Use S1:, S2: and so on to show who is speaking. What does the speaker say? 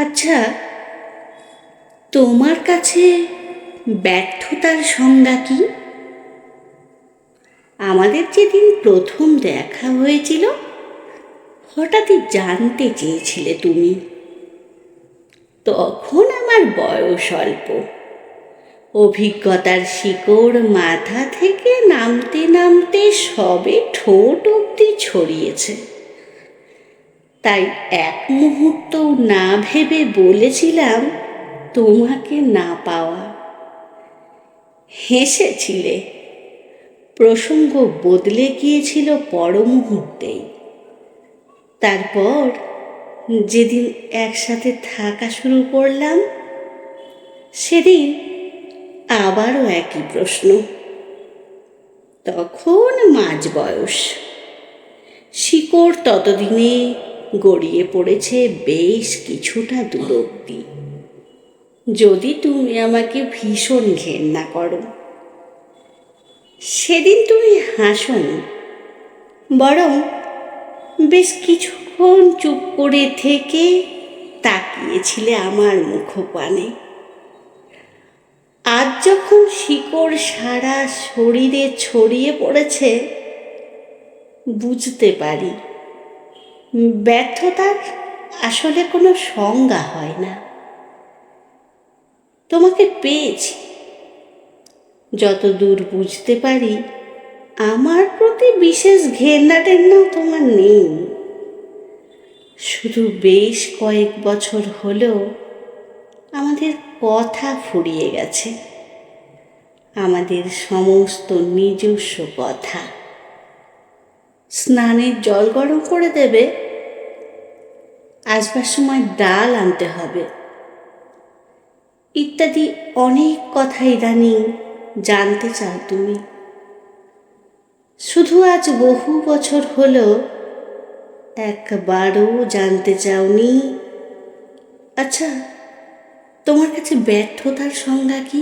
S1: আচ্ছা, তোমার কাছে ব্যর্থতার সংজ্ঞা কি? আমাদের যেদিন প্রথম দেখা হয়েছিল, হঠাৎই জানতে চেয়েছিলে তুমি। তখন আমার বয়স অল্প, অভিজ্ঞতার শিকড় মাথা থেকে নামতে নামতে সবে ঠোঁট অবধি ছড়িয়েছে। তাই এক মুহূর্ত না ভেবে বলেছিলাম তোমাকে না পাওয়া। হেসেছিলে, প্রসঙ্গ বদলে গিয়েছিল পর মুহূর্তেই। তারপর যেদিন একসাথে থাকা শুরু করলাম, সেদিন আবারও একই প্রশ্ন। তখন মাঝ বয়স, শিকড় ততদিনে গড়িয়ে পড়েছে বেশ কিছুটা দূর অবধি। যদি তুমি আমাকে ভীষণ ঘেন্না করো, সেদিন তুমি হাসোনি, বরং বেশ কিছুক্ষণ চুপ করে থেকে তাকিয়েছিলে আমার মুখপানে। আজ যখন শিকড় সারা শরীরে ছড়িয়ে পড়েছে, বুঝতে পারি ব্যর্থতার আসলে কোনো সংজ্ঞা হয় না। তোমাকে পেয়েছি, যতদূর বুঝতে পারি আমার প্রতি বিশেষ ঘেন্না টেন্নাও তোমার নেই। শুধু বেশ কয়েক বছর হলো আমাদের কথা ফুরিয়ে গেছে, আমাদের সমস্ত নিজস্ব কথা। স্নানের জল গরম করে দেবে, আসবার সময় ডাল আনতে হবে, ইত্যাদি অনেক কথা ইদানিং জানতে চাও তুমি। শুধু আজ বহু বছর হলো একবারও জানতে চাওনি, আচ্ছা, তোমার কাছে ব্যর্থতার সংজ্ঞা কি?